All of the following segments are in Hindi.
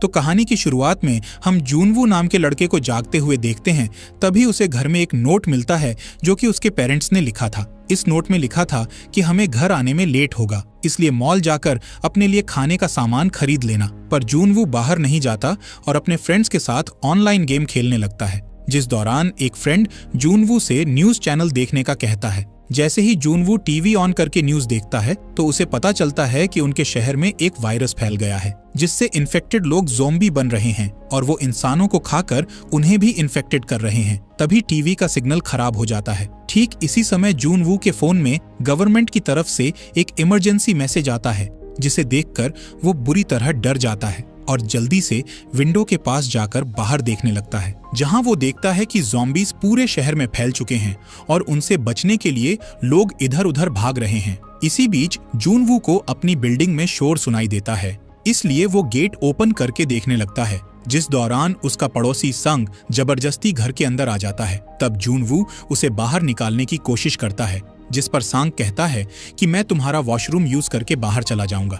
तो कहानी की शुरुआत में हम जूनवू नाम के लड़के को जागते हुए देखते हैं। तभी उसे घर में एक नोट मिलता है जो कि उसके पेरेंट्स ने लिखा था। इस नोट में लिखा था कि हमें घर आने में लेट होगा, इसलिए मॉल जाकर अपने लिए खाने का सामान खरीद लेना। पर जूनवू बाहर नहीं जाता और अपने फ्रेंड्स के साथ ऑनलाइन गेम खेलने लगता है, जिस दौरान एक फ्रेंड जूनवू से न्यूज चैनल देखने का कहता है। जैसे ही जूनवू टीवी ऑन करके न्यूज देखता है तो उसे पता चलता है कि उनके शहर में एक वायरस फैल गया है, जिससे इन्फेक्टेड लोग ज़ॉम्बी बन रहे हैं और वो इंसानों को खाकर उन्हें भी इन्फेक्टेड कर रहे हैं। तभी टीवी का सिग्नल खराब हो जाता है। ठीक इसी समय जूनवू के फोन में गवर्नमेंट की तरफ से एक इमरजेंसी मैसेज आता है, जिसे देखकर वो बुरी तरह डर जाता है और जल्दी से विंडो के पास जाकर बाहर देखने लगता है, जहां वो देखता है कि ज़ॉम्बीज पूरे शहर में फैल चुके हैं और उनसे बचने के लिए लोग इधर उधर भाग रहे हैं। इसी बीच जूनवू को अपनी बिल्डिंग में शोर सुनाई देता है, इसलिए वो गेट ओपन करके देखने लगता है, जिस दौरान उसका पड़ोसी संग जबरदस्ती घर के अंदर आ जाता है। तब जूनवू उसे बाहर निकालने की कोशिश करता है, जिस पर सांग कहता है कि मैं तुम्हारा वॉशरूम यूज करके बाहर चला जाऊंगा।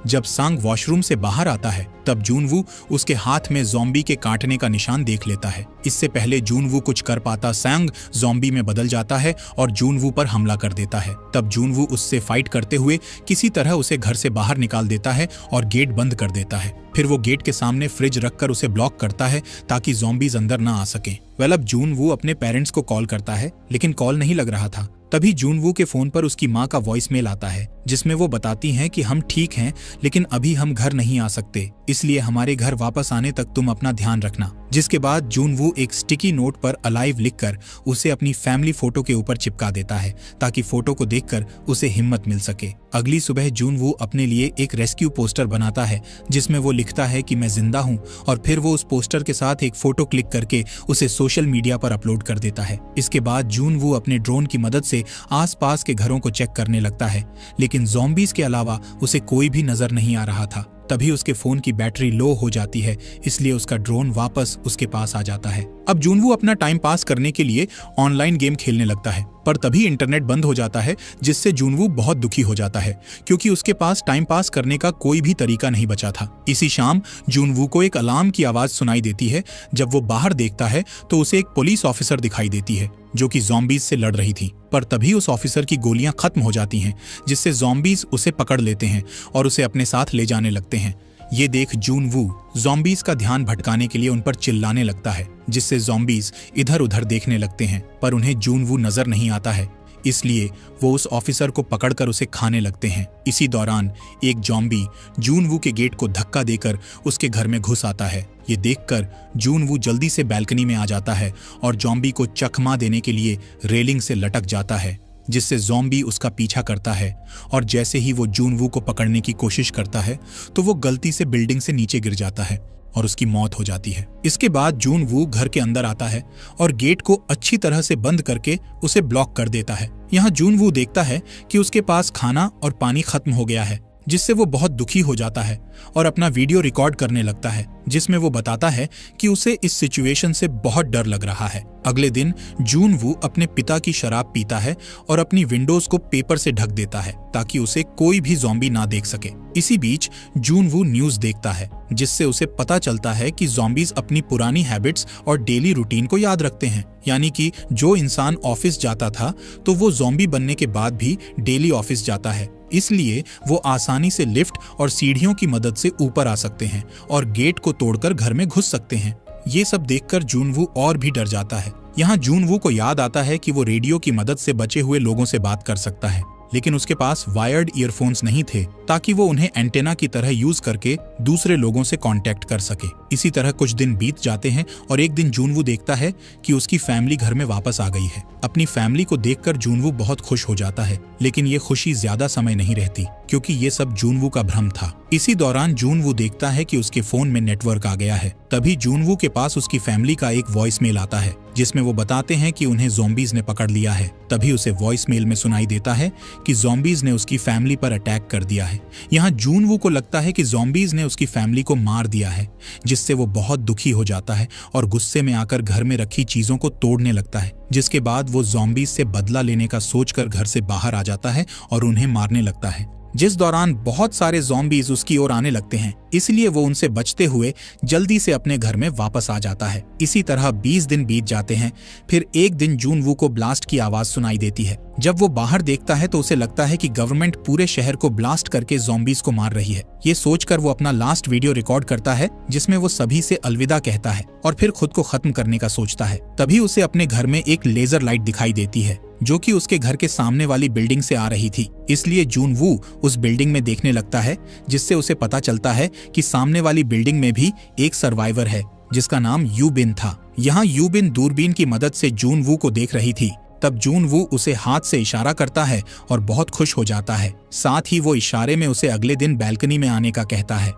जब सांग वॉशरूम से बाहर आता है तब जूनवू उसके हाथ में ज़ॉम्बी के काटने का निशान देख लेता है। इससे पहले जूनवू कुछ कर पाता, सांग ज़ॉम्बी में बदल जाता है और जूनवू पर हमला कर देता है। तब जूनवू उससे फाइट करते हुए किसी तरह उसे घर से बाहर निकाल देता है और गेट बंद कर देता है। फिर वो गेट के सामने फ्रिज रखकर उसे ब्लॉक करता है ताकि ज़ॉम्बीज अंदर ना आ सकें। अब जूनवू अपने पेरेंट्स को कॉल करता है, लेकिन कॉल नहीं लग रहा था। तभी जूनवू के फोन पर उसकी माँ का वॉइस मेल आता है, जिसमें वो बताती हैं कि हम ठीक हैं, लेकिन अभी हम घर नहीं आ सकते, इसलिए हमारे घर वापस आने तक तुम अपना ध्यान रखना। जिसके बाद जूनवू एक स्टिकी नोट पर अलाइव लिखकर उसे अपनी फैमिली फोटो के ऊपर चिपका देता है, ताकि फोटो को देखकर उसे हिम्मत मिल सके। अगली सुबह जूनवू अपने लिए एक रेस्क्यू पोस्टर बनाता है, जिसमें वो लिखता है कि मैं जिंदा हूँ, और फिर वो उस पोस्टर के साथ एक फोटो क्लिक करके उसे सोशल मीडिया पर अपलोड कर देता है। इसके बाद जूनवू अपने ड्रोन की मदद से आसपास के घरों को चेक करने लगता है, लेकिन ज़ॉम्बीज के अलावा उसे कोई भी नजर नहीं आ रहा था। तभी उसके फोन की बैटरी लो हो जाती है, इसलिए उसका ड्रोन वापस उसके पास आ जाता है। अब जूनवू अपना टाइम पास करने के लिए ऑनलाइन गेम खेलने लगता है, पर तभी इंटरनेट बंद हो जाता है, जिससे जूनवू बहुत दुखी हो जाता है, क्योंकि उसके पास टाइम पास करने का कोई भी तरीका नहीं बचा था। इसी शाम जूनवू को एक अलार्म की आवाज सुनाई देती है। जब वो बाहर देखता है तो उसे एक पुलिस ऑफिसर दिखाई देती है, जो कि ज़ॉम्बीज से लड़ रही थी। पर तभी उस ऑफिसर की गोलियां खत्म हो जाती हैं, जिससे ज़ॉम्बीज उसे पकड़ लेते हैं और उसे अपने साथ ले जाने लगते हैं। ये देख जूनवू ज़ॉम्बीज का ध्यान भटकाने के लिए उन पर चिल्लाने लगता है, जिससे ज़ॉम्बीज इधर उधर देखने लगते हैं, पर उन्हें जूनवू नजर नहीं आता है, इसलिए वो उस ऑफिसर को पकड़कर उसे खाने लगते हैं। इसी दौरान एक ज़ॉम्बी जूनवू के गेट को धक्का देकर उसके घर में घुस आता है। ये देखकर जूनवू जल्दी से बैल्कनी में आ जाता है और ज़ॉम्बी को चकमा देने के लिए रेलिंग से लटक जाता है, जिससे ज़ॉम्बी उसका पीछा करता है, और जैसे ही वो जूनवू को पकड़ने की कोशिश करता है तो वो गलती से बिल्डिंग से नीचे गिर जाता है और उसकी मौत हो जाती है। इसके बाद जूनवू घर के अंदर आता है और गेट को अच्छी तरह से बंद करके उसे ब्लॉक कर देता है। यहाँ जूनवू देखता है कि उसके पास खाना और पानी खत्म हो गया है, जिससे वो बहुत दुखी हो जाता है और अपना वीडियो रिकॉर्ड करने लगता है, जिसमें वो बताता है कि उसे इस सिचुएशन से बहुत डर लग रहा है। अगले दिन जूनवू अपने पिता की शराब पीता है और अपनी विंडोज को पेपर से ढक देता है, ताकि उसे कोई भी ज़ॉम्बी ना देख सके। इसी बीच जूनवू न्यूज देखता है, जिससे उसे पता चलता है कि ज़ॉम्बीज अपनी पुरानी हैबिट्स और डेली रूटीन को याद रखते हैं, यानी कि जो इंसान ऑफिस जाता था तो वो ज़ॉम्बी बनने के बाद भी डेली ऑफिस जाता है, इसलिए वो आसानी से लिफ्ट और सीढ़ियों की मदद से ऊपर आ सकते हैं और गेट को तोड़कर घर में घुस सकते हैं। ये सब देखकर जूनवू और भी डर जाता है। यहाँ जूनवू को याद आता है कि वो रेडियो की मदद से बचे हुए लोगों से बात कर सकता है, लेकिन उसके पास वायर्ड ईयरफोन्स नहीं थे, ताकि वो उन्हें एंटेना की तरह यूज करके दूसरे लोगों से कांटेक्ट कर सके। इसी तरह कुछ दिन बीत जाते हैं और एक दिन जूनवू देखता है कि उसकी फैमिली घर में वापस आ गई है। अपनी फैमिली को देखकर जूनवू बहुत खुश हो जाता है, लेकिन ये खुशी ज्यादा समय नहीं रहती, क्योंकि ये सब जूनवू का भ्रम था। इसी दौरान जूनवू देखता है कि उसके फोन में नेटवर्क आ गया है। तभी जूनवू के पास उसकी फैमिली का एक वॉइस मेल आता है, जिसमें वो बताते हैं कि उन्हें ज़ॉम्बीज ने पकड़ लिया है। तभी उसे वॉइस मेल में सुनाई देता है कि ज़ॉम्बीज ने उसकी फैमिली पर अटैक कर दिया है। यहाँ जूनवू को लगता है कि ज़ॉम्बीज ने उसकी फैमिली को मार दिया है, जिससे वो बहुत दुखी हो जाता है और गुस्से में आकर घर में रखी चीजों को तोड़ने लगता है। जिसके बाद वो ज़ॉम्बीज से बदला लेने का सोचकर घर से बाहर आ जाता है और उन्हें मारने लगता है। जिस दौरान बहुत सारे ज़ॉम्बीज उसकी ओर आने लगते हैं, इसलिए वो उनसे बचते हुए जल्दी से अपने घर में वापस आ जाता है। इसी तरह 20 दिन बीत जाते हैं। फिर एक दिन जूनवू को ब्लास्ट की आवाज सुनाई देती है। जब वो बाहर देखता है तो उसे लगता है कि गवर्नमेंट पूरे शहर को ब्लास्ट करके ज़ॉम्बीज को मार रही है। ये सोचकर वो अपना लास्ट वीडियो रिकॉर्ड करता है जिसमें वो सभी से अलविदा कहता है और फिर खुद को खत्म करने का सोचता है। तभी उसे अपने घर में एक लेजर लाइट दिखाई देती है जो कि उसके घर के सामने वाली बिल्डिंग से आ रही थी। इसलिए जूनवू उस बिल्डिंग में देखने लगता है, जिससे उसे पता चलता है कि सामने वाली बिल्डिंग में भी एक सर्वाइवर है जिसका नाम यूबिन था। यहाँ यूबिन दूरबीन की मदद से जूनवू को देख रही थी। तब जूनवू उसे हाथ से इशारा करता है और बहुत खुश हो जाता है। साथ ही वो इशारे में उसे अगले दिन बैल्कनी में आने का कहता है।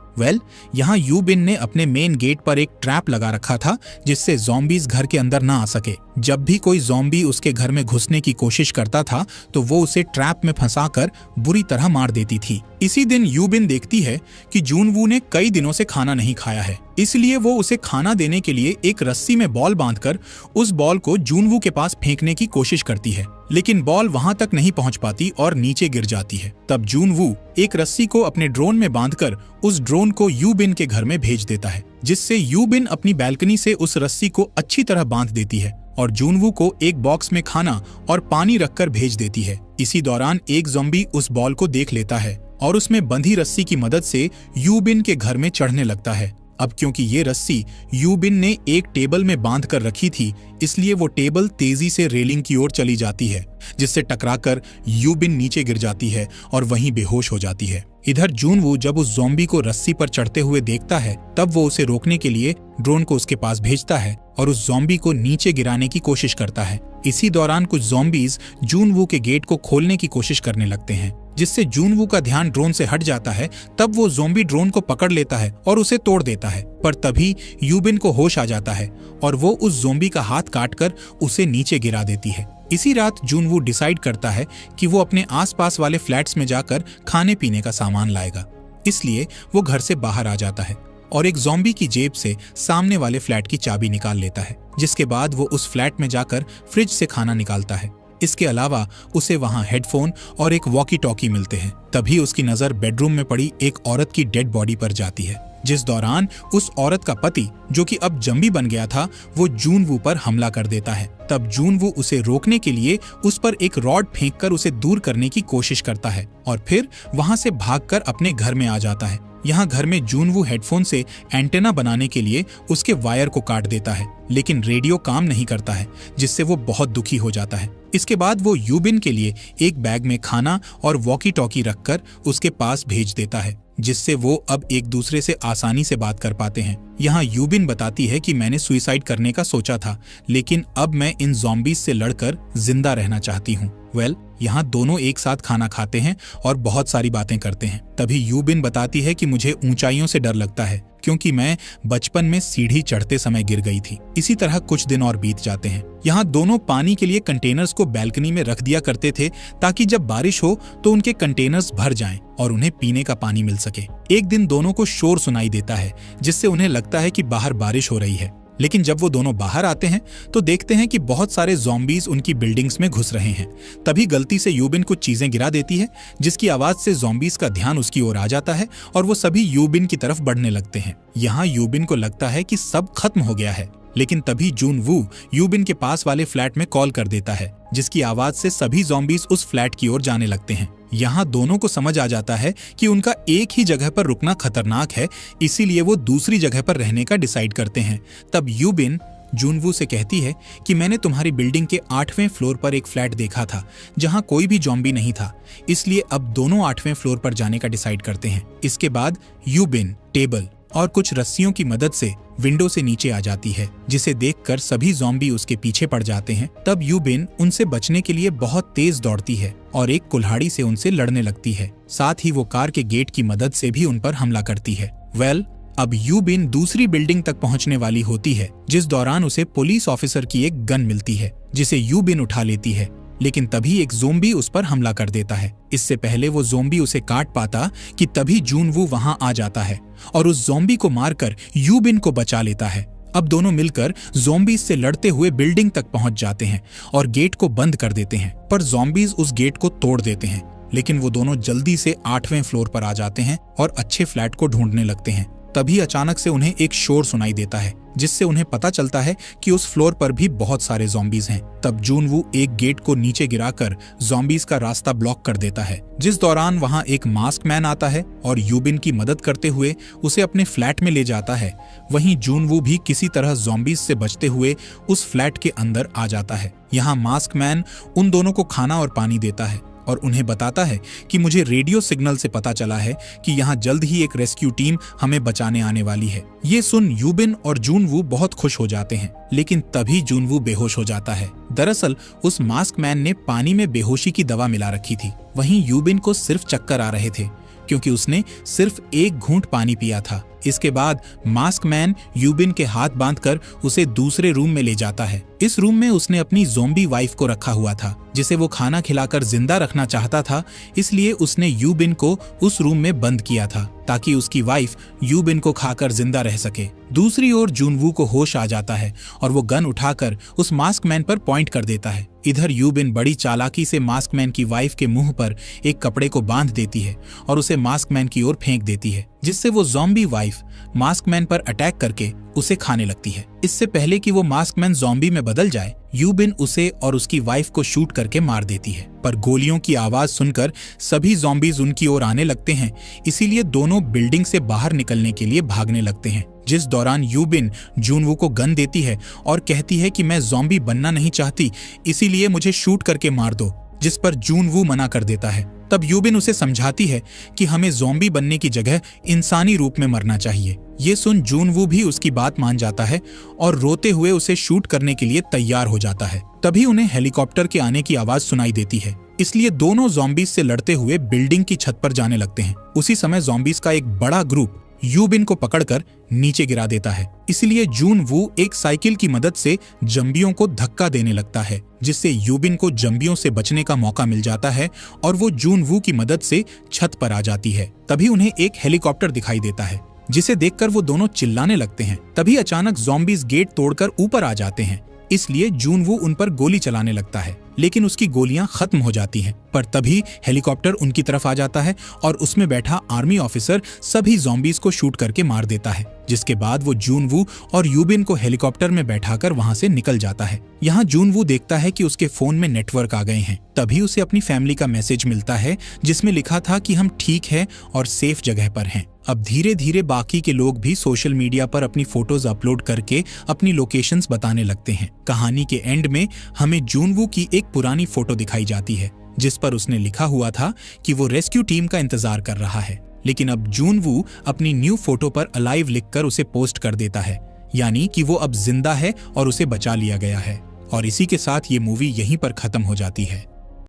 यहाँ यूबिन ने अपने मेन गेट पर एक ट्रैप लगा रखा था जिससे ज़ॉम्बीज घर के अंदर ना आ सके। जब भी कोई ज़ॉम्बी उसके घर में घुसने की कोशिश करता था तो वो उसे ट्रैप में फंसाकर बुरी तरह मार देती थी। इसी दिन यूबिन देखती है कि जूनवू ने कई दिनों से खाना नहीं खाया है, इसलिए वो उसे खाना देने के लिए एक रस्सी में बॉल बांधकर उस बॉल को जूनवू के पास फेंकने की कोशिश करती है, लेकिन बॉल वहां तक नहीं पहुंच पाती और नीचे गिर जाती है। तब जूनवू एक रस्सी को अपने ड्रोन में बांधकर उस ड्रोन को यूबिन के घर में भेज देता है, जिससे यूबिन अपनी बैल्कनी से उस रस्सी को अच्छी तरह बांध देती है और जूनवू को एक बॉक्स में खाना और पानी रखकर भेज देती है। इसी दौरान एक ज़ॉम्बी उस बॉल को देख लेता है और उसमें बंधी रस्सी की मदद से यूबिन के घर में चढ़ने लगता है। अब क्योंकि ये रस्सी यूबिन ने एक टेबल में बांध कर रखी थी, इसलिए वो टेबल तेजी से रेलिंग की ओर चली जाती है, जिससे टकराकर यूबिन नीचे गिर जाती है और वहीं बेहोश हो जाती है। इधर जूनवू जब उस ज़ॉम्बी को रस्सी पर चढ़ते हुए देखता है, तब वो उसे रोकने के लिए ड्रोन को उसके पास भेजता है और उस ज़ॉम्बी को नीचे गिराने की कोशिश करता है। इसी दौरान कुछ ज़ॉम्बीज जूनवू के गेट को खोलने की कोशिश करने लगते हैं, जिससे जूनवू का ध्यान ड्रोन से हट जाता है। तब वो ज़ॉम्बी ड्रोन को पकड़ लेता है और उसे तोड़ देता है, पर तभी यूबिन को होश आ जाता है और वो उस ज़ॉम्बी का हाथ काटकर उसे नीचे गिरा देती है। इसी रात जूनवू डिसाइड करता है कि वो अपने आसपास वाले फ्लैट्स में जाकर खाने पीने का सामान लाएगा, इसलिए वो घर से बाहर आ जाता है और एक ज़ॉम्बी की जेब से सामने वाले फ्लैट की चाबी निकाल लेता है, जिसके बाद वो उस फ्लैट में जाकर फ्रिज से खाना निकालता है। इसके अलावा उसे वहां हेडफोन और एक वॉकी टॉकी मिलते हैं। तभी उसकी नजर बेडरूम में पड़ी एक औरत की डेड बॉडी पर जाती है, जिस दौरान उस औरत का पति, जो कि अब जंबी बन गया था, वो जूनवू पर हमला कर देता है। तब जूनवू उसे रोकने के लिए उस पर एक रॉड फेंककर उसे दूर करने की कोशिश करता है और फिर वहां से भागकर अपने घर में आ जाता है। यहाँ घर में जूनवू हेडफोन से एंटेना बनाने के लिए उसके वायर को काट देता है, लेकिन रेडियो काम नहीं करता है, जिससे वो बहुत दुखी हो जाता है। इसके बाद वो यूबिन के लिए एक बैग में खाना और वॉकी टॉकी रखकर उसके पास भेज देता है, जिससे वो अब एक दूसरे से आसानी से बात कर पाते हैं। यहाँ यूबिन बताती है कि मैंने सुसाइड करने का सोचा था, लेकिन अब मैं इन ज़ॉम्बीज से लड़कर जिंदा रहना चाहती हूँ। यहाँ दोनों एक साथ खाना खाते हैं और बहुत सारी बातें करते हैं। तभी यूबिन बताती है कि मुझे ऊंचाइयों से डर लगता है, क्योंकि मैं बचपन में सीढ़ी चढ़ते समय गिर गई थी। इसी तरह कुछ दिन और बीत जाते हैं। यहाँ दोनों पानी के लिए कंटेनर्स को बैल्कनी में रख दिया करते थे, ताकि जब बारिश हो तो उनके कंटेनर्स भर जाएं और उन्हें पीने का पानी मिल सके। एक दिन दोनों को शोर सुनाई देता है, जिससे उन्हें लगता है कि बाहर बारिश हो रही है, लेकिन जब वो दोनों बाहर आते हैं तो देखते हैं कि बहुत सारे ज़ॉम्बीज उनकी बिल्डिंग्स में घुस रहे हैं। तभी गलती से यूबिन कुछ चीजें गिरा देती है, जिसकी आवाज से ज़ॉम्बीज का ध्यान उसकी ओर आ जाता है और वो सभी यूबिन की तरफ बढ़ने लगते हैं। यहाँ यूबिन को लगता है कि सब खत्म हो गया है, लेकिन तभी जूनवू यूबिन के पास वाले फ्लैट में कॉल कर देता है, जिसकी आवाज से सभी ज़ॉम्बीज उस फ्लैट की ओर जाने लगते हैं। यहाँ दोनों को समझ आ जाता है कि उनका एक ही जगह पर रुकना खतरनाक है, इसीलिए वो दूसरी जगह पर रहने का डिसाइड करते हैं। तब यूबिन जूनवू से कहती है कि मैंने तुम्हारी बिल्डिंग के 8वें फ्लोर पर एक फ्लैट देखा था जहाँ कोई भी ज़ॉम्बी नहीं था, इसलिए अब दोनों 8वें फ्लोर पर जाने का डिसाइड करते हैं। इसके बाद यूबिन टेबल और कुछ रस्सियों की मदद से विंडो से नीचे आ जाती है, जिसे देखकर सभी ज़ॉम्बी उसके पीछे पड़ जाते हैं। तब यूबिन उनसे बचने के लिए बहुत तेज दौड़ती है और एक कुल्हाड़ी से उनसे लड़ने लगती है। साथ ही वो कार के गेट की मदद से भी उन पर हमला करती है। अब यूबिन दूसरी बिल्डिंग तक पहुंचने वाली होती है, जिस दौरान उसे पुलिस ऑफिसर की एक गन मिलती है, जिसे यूबिन उठा लेती है, लेकिन तभी एक ज़ॉम्बी उस पर हमला कर देता है। इससे पहले वो ज़ॉम्बी उसे काट पाता कि तभी जूनवू वहां आ जाता है और उस ज़ॉम्बी को मारकर यूबिन को बचा लेता है। अब दोनों मिलकर ज़ॉम्बीज से लड़ते हुए बिल्डिंग तक पहुंच जाते हैं और गेट को बंद कर देते हैं, पर ज़ॉम्बीज उस गेट को तोड़ देते हैं। लेकिन वो दोनों जल्दी से 8वें फ्लोर पर आ जाते हैं और अच्छे फ्लैट को ढूंढने लगते हैं। तभी अचानक से उन्हें एक शोर सुनाई देता है, जिससे उन्हें पता चलता है कि उस फ्लोर पर भी बहुत सारे ज़ॉम्बीज हैं। तब जूनवू एक गेट को नीचे गिराकर ज़ॉम्बीज का रास्ता ब्लॉक कर देता है, जिस दौरान वहां एक मास्क मैन आता है और यूबिन की मदद करते हुए उसे अपने फ्लैट में ले जाता है। वहीं जूनवू भी किसी तरह ज़ॉम्बीज से बचते हुए उस फ्लैट के अंदर आ जाता है। यहाँ मास्क मैन उन दोनों को खाना और पानी देता है और उन्हें बताता है कि मुझे रेडियो सिग्नल से पता चला है कि यहाँ जल्द ही एक रेस्क्यू टीम हमें बचाने आने वाली है। ये सुन यूबिन और जूनवू बहुत खुश हो जाते हैं, लेकिन तभी जूनवू बेहोश हो जाता है। दरअसल उस मास्क मैन ने पानी में बेहोशी की दवा मिला रखी थी। वहीं यूबिन को सिर्फ चक्कर आ रहे थे, क्योंकि उसने सिर्फ एक घूंट पानी पिया था। इसके बाद मास्क मैन यूबिन के हाथ बांधकर उसे दूसरे रूम में ले जाता है। इस रूम में उसने अपनी ज़ॉम्बी वाइफ को रखा हुआ था, जिसे वो खाना खिलाकर जिंदा रखना चाहता था। इसलिए उसने यूबिन को उस रूम में बंद किया था ताकि उसकी वाइफ यूबिन को खाकर जिंदा रह सके। दूसरी ओर जूनवू को होश आ जाता है और वो गन उठाकर उस मास्क मैन पर पॉइंट कर देता है। इधर यूबिन बड़ी चालाकी से मास्क मैन की वाइफ के मुंह पर एक कपड़े को बांध देती है और उसे मास्क मैन की ओर फेंक देती है, जिससे वो ज़ॉम्बी वाइफ मास्क मैन पर अटैक करके उसे खाने लगती है। इससे पहले कि वो मास्क मैन ज़ॉम्बी में बदल जाए, यूबिन उसे और उसकी वाइफ को शूट करके मार देती है। पर गोलियों की आवाज सुनकर सभी ज़ॉम्बीज उनकी ओर आने लगते हैं, इसीलिए दोनों बिल्डिंग से बाहर निकलने के लिए भागने लगते हैं। जिस दौरान यूबिन जूनवू को गन देती है और कहती है कि मैं ज़ॉम्बी बनना नहीं चाहती, इसीलिए मुझे शूट करके मार दो, जिस पर जूनवू मना कर देता है। तब यूबिन उसे समझाती है कि हमें ज़ॉम्बी बनने की जगह इंसानी रूप में मरना चाहिए। ये सुन जूनवू भी उसकी बात मान जाता है और रोते हुए उसे शूट करने के लिए तैयार हो जाता है। तभी उन्हें हेलीकॉप्टर के आने की आवाज सुनाई देती है, इसलिए दोनों ज़ॉम्बीज से लड़ते हुए बिल्डिंग की छत पर जाने लगते हैं। उसी समय ज़ॉम्बीज का एक बड़ा ग्रुप यूबिन को पकड़कर नीचे गिरा देता है। इसलिए जूनवू एक साइकिल की मदद से जंबियों को धक्का देने लगता है, जिससे यूबिन को जंबियों से बचने का मौका मिल जाता है और वो जूनवू की मदद से छत पर आ जाती है। तभी उन्हें एक हेलीकॉप्टर दिखाई देता है, जिसे देखकर वो दोनों चिल्लाने लगते हैं। तभी अचानक ज़ॉम्बीज गेट तोड़कर ऊपर आ जाते हैं, इसलिए जूनवू उन पर गोली चलाने लगता है, लेकिन उसकी गोलियां खत्म हो जाती हैं। पर तभी हेलीकॉप्टर उनकी तरफ आ जाता है और उसमें बैठा आर्मी ऑफिसर सभी ज़ॉम्बीज को शूट करके मार देता है, जिसके बाद वो जूनवू और यूबिन को हेलीकॉप्टर में बैठाकर वहां से निकल जाता है। यहाँ जूनवू देखता है कि उसके फोन में नेटवर्क आ गए हैं। तभी उसे अपनी फैमिली का मैसेज मिलता है, जिसमें लिखा था कि हम ठीक हैं और सेफ जगह पर हैं। अब धीरे धीरे बाकी के लोग भी सोशल मीडिया पर अपनी फोटोज अपलोड करके अपनी लोकेशंस बताने लगते हैं। कहानी के एंड में हमें जूनवू की एक पुरानी फोटो दिखाई जाती है, जिस पर उसने लिखा हुआ था कि वो रेस्क्यू टीम का इंतजार कर रहा है। लेकिन अब जूनवू अपनी न्यू फोटो पर अलाइव लिखकर उसे पोस्ट कर देता है, यानी कि वो अब जिंदा है और उसे बचा लिया गया है। और इसी के साथ ये मूवी यहीं पर खत्म हो जाती है।